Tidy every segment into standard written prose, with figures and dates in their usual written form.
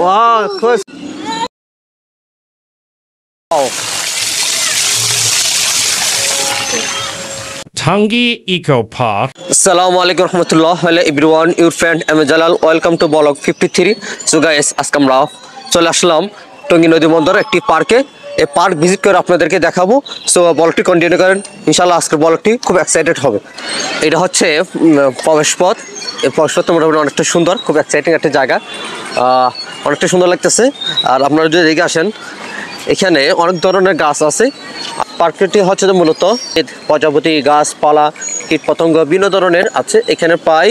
Wow, close. Wow. Tangi Eco Park. Assalamualaikum warahmatullah. Hello everyone, your friend I'm Jalal. Welcome to Blog 53. So guys, আজকে আমরা চলে আসলাম টঙ্গী নদী বন্দর একটি পার্কে। এই পার্ক ভিজিট করে আপনাদেরকে দেখাবো। সো ব্লগটি কন্টিনিউ করেন, ইনশাআল্লাহ আজকের ব্লগটি খুব এক্সাইটেড হবে। এটা হচ্ছে প্রবেশপথ। এই প্রবেশপথটা মোটামুটি অনেকটা সুন্দর, খুব এক্সাইটিং একটা জায়গা, অনেকটা সুন্দর লাগতেছে। আর আপনারা যদি দেখে আসেন, এখানে অনেক ধরনের গাছ আছে। পার্কটি হচ্ছে যে মূলত প্রজাপতি গাছপালা কীটপতঙ্গ বিভিন্ন ধরনের আছে। এখানে প্রায়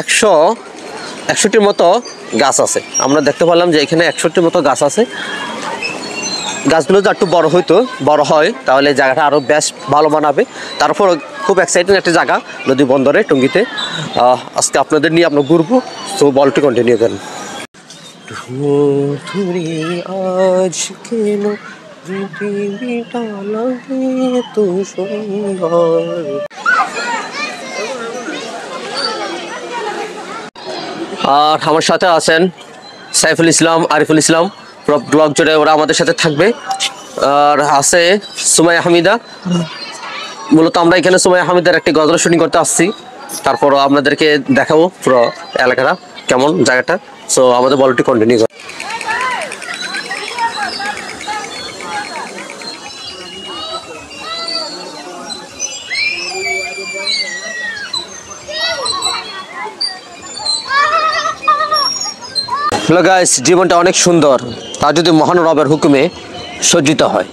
161টির মতো গাছ আছে। আমরা দেখতে পেলাম যে এখানে 161টির মতো গাছ আছে। গাছগুলো যদি একটু বড় হয় তাহলে জায়গাটা আরও বেশ ভালো মানাবে। তারপর খুব এক্সাইটিং একটা জায়গা নদী বন্দরে টঙ্গীতে। আজকে আপনাদের নিয়ে আমরা ঘুরবো। তো বলটি কন্টিনিউ করেন। আজ কেন পৃথিবীটা লাগে এত সুন্দর। আর আমার সাথে আছেন সাইফুল ইসলাম, আরিফুল ইসলাম, ব্লগ জুড়ে ওরা আমাদের সাথে থাকবে। আর আছে সুমাইয়া হামিদা। মূলত আমরা এখানে সুমাইয়া হামিদার একটি গজল শুটিং করতে আসছি। তারপরও আপনাদেরকে দেখাবো পুরো এলাকাটা কেমন জায়গাটা। সো আমাদের বলটি কন্টিনিউ করো। হ্যালো গাইস, জীবনটা অনেক সুন্দর, তা যদি মহান রবের হুকুমে সজ্জিত হয়।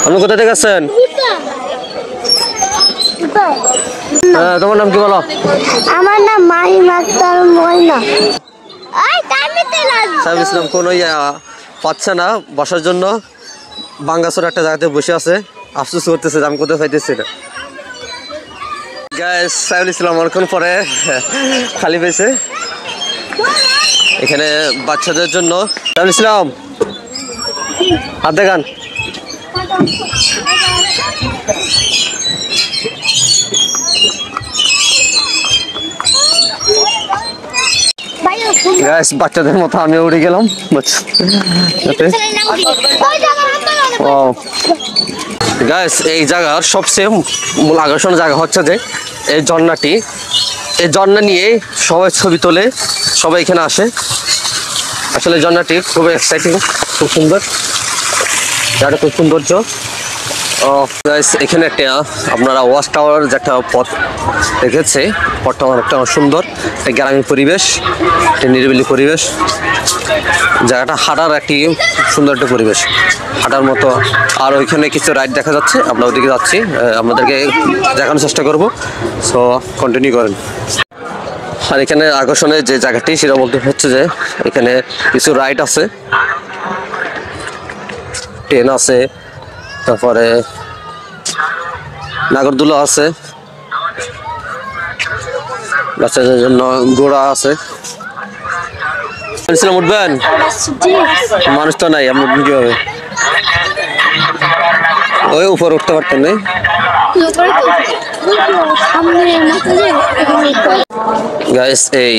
আপনি কোথা থেকে আসছেন? তোমার নাম কি বলো? আমার নাম মাহিম আক্তার ময়না। সাইফুল ইসলাম কোনো পাচ্ছে না বসার জন্য, বাঙ্গাসোর একটা জায়গাতে বসে আছে, আফসোস করতেছে আমি কোথাও পাইতেছি না। গাইস, সাইফুল ইসলাম অনেকক্ষণ পরে খালি পেয়েছে এখানে বাচ্চাদের জন্য। সাইফুল ইসলাম হাত দেখান। গাইস, বাচ্চাদের মতো আমি উড়ে গেলাম। গাইস, এই জায়গার সবচেয়ে মূল আকর্ষণীয় জায়গা হচ্ছে যে এই ঝর্ণাটি। এই ঝর্ণা নিয়ে সবাই ছবি তোলে, সবাই এখানে আসে। আসলে ঝর্ণাটি খুব এক্সাইটিং, খুব সুন্দর, জায়গাটা খুব সৌন্দর্য। গাইস, এখানে একটা আপনারা ওয়াচ টাওয়ার যে একটা পথ দেখেছে, পথটা অনেকটা সুন্দর, একটা গ্রামীণ পরিবেশ, একটা নিরিবিলি পরিবেশ। জায়গাটা হাঁটার একটি সুন্দর একটা পরিবেশ, হাঁটার মতো। আর ওইখানে কিছু রাইড দেখা যাচ্ছে, আমরা ওইদিকে যাচ্ছি, আপনাদেরকে দেখানোর চেষ্টা করব। সো কন্টিনিউ করেন। আর এখানে আকর্ষণের যে জায়গাটি সেটা বলতে হচ্ছে যে এখানে কিছু রাইড আছে, ট্রেন আছে, তারপরে নাগরদোলা আছে, বাচ্চাদের জন্য ঘোড়া আছে। উঠবেন? মানুষ তো নাই, আপনি উঠবেন কিভাবে? ওই উপর উঠতে পারতেন না। গাইস, এই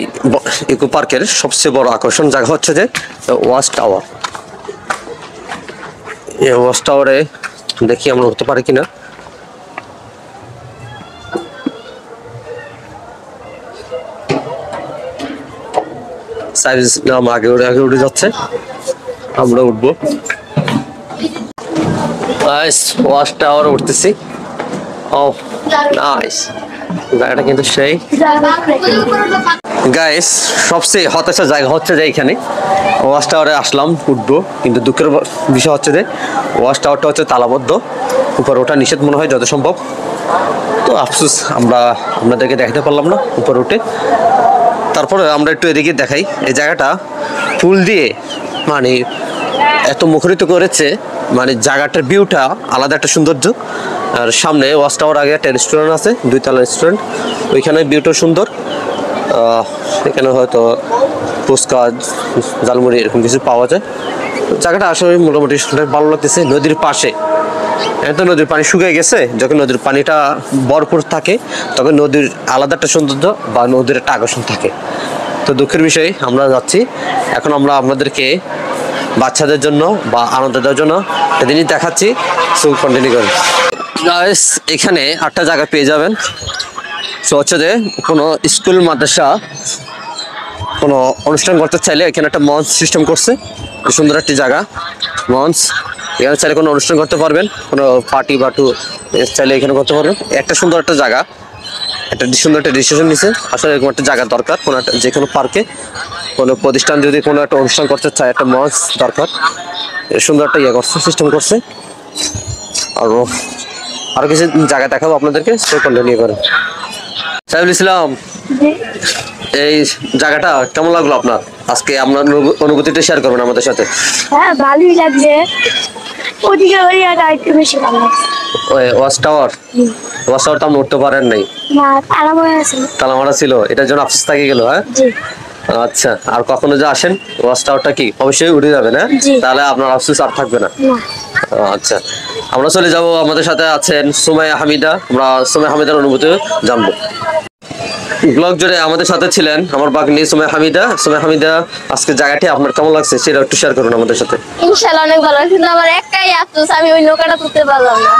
ইকো পার্কের সবচেয়ে বড় আকর্ষণ জায়গা হচ্ছে যে ওয়াচ টাওয়ার। এই ওয়াচ টাওয়ারে দেখি আমরা উঠতে পারি কিনা। সাইজ নাম আগে উঠে যাচ্ছে, আমরা উঠবো। ওয়াচ টাওয়ার উঠতেছি। ও নাইস, জায়গাটা কিন্তু সেই। গাইস, সবচেয়ে হতাশার জায়গা হচ্ছে যে এখানে ওয়াচ টাওয়ারে আসলাম, উঠবো, কিন্তু দুঃখের বিষয় হচ্ছে যে ওয়াচ টাওয়ারটা হচ্ছে তালাবদ্ধ, উপর ওঠা নিষেধ মনে হয় যত সম্ভব। তো আফসোস, আমরা আপনাদেরকে দেখাতে পারলাম না উপর উঠে। তারপরে আমরা একটু এদিকে দেখাই। এই জায়গাটা ফুল দিয়ে মানে এত মুখরিত করেছে, মানে জায়গাটার ভিউটা আলাদা একটা সৌন্দর্য। আর সামনে ওয়াচ টাওয়ার আগে একটা রেস্টুরেন্ট আছে, 2 তলা রেস্টুরেন্ট, ওইখানে ভিউটা সুন্দর। এখানে হয়তো ফুচকা, ঝালমুড়ি এরকম কিছু পাওয়া যায়। জায়গাটা আসলে মোটামুটি ভালো লাগতেছে। নদীর পাশে তো নদীর পানি শুকিয়ে গেছে, যখন নদীর পানিটা ভরপুর থাকে তখন নদীর আলাদা একটা সৌন্দর্য বা নদীর একটা আকর্ষণ থাকে। তো দুঃখের বিষয় আমরা যাচ্ছি, এখন আমরা আপনাদেরকে বাচ্চাদের জন্য বা আনন্দ দেওয়ার জন্য একটা জিনিস দেখাচ্ছি। সো কন্টিনিউ করেন গাইস, এখানে 8টা জায়গা পেয়ে যাবেন। সো হচ্ছে যে কোনো স্কুল মাদ্রাসা কোনো অনুষ্ঠান করতে চাইলে এখানে একটা মঞ্চ সিস্টেম করছে, সুন্দর একটি জায়গা মঞ্চ। এখানে চাইলে কোনো অনুষ্ঠান করতে পারবেন, কোনো পার্টি বাটু চাইলে এখানে করতে পারবেন। একটা সুন্দর একটা জায়গা, একটা সুন্দর একটা ডিসিশন নিছে। আসলে এরকম একটা জায়গা দরকার, কোনো একটা যে কোনো পার্কে কোনো প্রতিষ্ঠান যদি কোনো একটা অনুষ্ঠান করতে চায় একটা মঞ্চ দরকার। সুন্দর একটা ইয়ে করছে, সিস্টেম করছে। আরো কিছু জায়গা দেখাবো আপনাদেরকে, সে কন্টিনিউ করেন। সাইফুল ইসলাম, এই জায়গাটা কেমন লাগলো আপনার? আজকে আপনার অনুভূতিটা শেয়ার করবেন আমাদের সাথে। হ্যাঁ, ভালোই লাগছে। ওদিকে ওরিয়াটা একটু বেশি ভালো লাগছে। ওই ওয়াচ টাওয়ার তো আপনি উঠতে পারেন নাই, না, তালা মনে আছে। তালা মারা ছিল, এটার জন্য আফসোস থেকে গেল। হ্যাঁ, জি। আচ্ছা, আর কখনো যে আসেন ওয়াচ টাওয়ারটা কি অবশ্যই উঠে যাবেন। হ্যাঁ, জি। তাহলে আপনার আফসোস আর থাকবে না। না। আচ্ছা, আমরা চলে যাব, আমাদের সাথে আছেন সুমাইয়া হামিদা। আমরা সুমাইয়া হামিদার অনুভূতি জানবো। ব্লগ জুড়ে আমাদের সাথে ছিলেন আমার বাগনি সুমাইয়া হামিদা। সুমাইয়া হামিদা, আজকে জায়গাটি আপনার কেমন লাগছে সেটা একটু শেয়ার করুন আমাদের সাথে। ইনশাআল্লাহ অনেক ভালো লাগছে। আমার একটাই আফসোস, আমি ওই নৌকাটা তুলতে পারলাম না।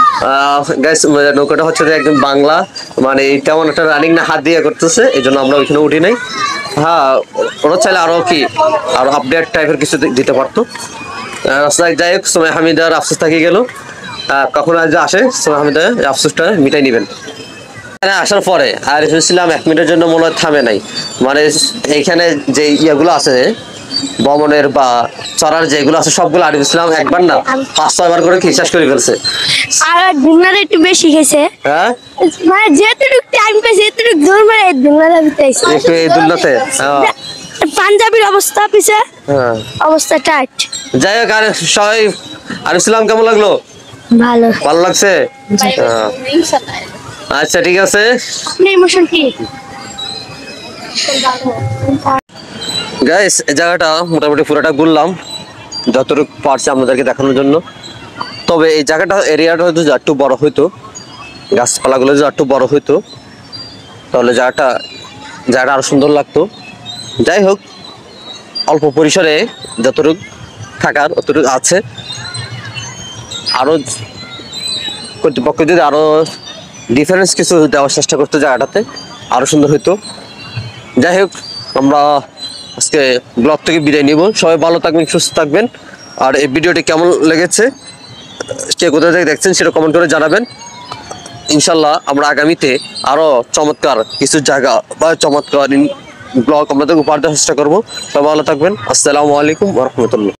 গাইস, নৌকাটা হচ্ছে যে একদম বাংলা, মানে তেমন একটা রানিং না, হাত দিয়ে করতেছে, এই জন্য আমরা ওইখানে উঠি নাই। হ্যাঁ, ওরা চাইলে আরো কি আরো আপডেট টাইপের কিছু দিতে পারতো। রাস্তায় যাই হোক, সুমাইয়া হামিদার আফসোস থেকে গেল। কখন আজ আসে সুমাইয়া হামিদা আফসোসটা মিটাই নেবেন। আসার পরে আরিফ ইসলাম 1 মিনিটের জন্য মনে হয় থামে নাই। মানে এইখানে যে ইয়েগুলো আছে ভ্রমণের বা চড়ার যেগুলো আছে সবগুলো আরিফ ইসলাম একবার না 5-6 বার করে কি শেষ করে ফেলছে। আর দুনিয়াটা একটু বেশি গেছে। হ্যাঁ, মানে যেটুকু টাইম পেয়েছে এতটুকু দূর মানে দুনিয়াটা বিতাইছে। একটু এই দুলনাতে। পাঞ্জাবির অবস্থা পিছে, হ্যাঁ, অবস্থা টাইট। যাই হোক, আর সবাই আরিফ ইসলাম কেমন লাগলো? ভালো। ভালো লাগছে? আচ্ছা, ঠিক আছে। আপনার ইমোশন কি? গাইস, এই জায়গাটা মোটামুটি পুরোটা ঘুরলাম যতটুকু পারছি আপনাদেরকে দেখানোর জন্য। তবে এই জায়গাটা এরিয়াটা হয়তো একটু বড় হইতো, গাছপালাগুলো যদি একটু বড় হইতো তাহলে জায়গাটা আরো সুন্দর লাগতো। যাই হোক, অল্প পরিসরে যতটুকু থাকার অতটুকু আছে। আরো কর্তৃপক্ষ যদি আরো ডিফারেন্স কিছু দেওয়ার চেষ্টা করতো জায়গাটাতে, আরো সুন্দর হইতো। যাই হোক, আমরা আজকে ব্লগ থেকে বিদায় নিব। সবাই ভালো থাকবেন, সুস্থ থাকবেন। আর এই ভিডিওটি কেমন লেগেছে, কে কোথা থেকে দেখছেন সেটা কমেন্ট করে জানাবেন। ইনশাল্লাহ আমরা আগামীতে আরো চমৎকার কিছু জায়গা বা চমৎকার ব্লগ আপনাদের উপহার দেওয়ার চেষ্টা করবো। সবাই ভালো থাকবেন। আসসালামু আলাইকুম ওয়া রাহমাতুল্লাহ।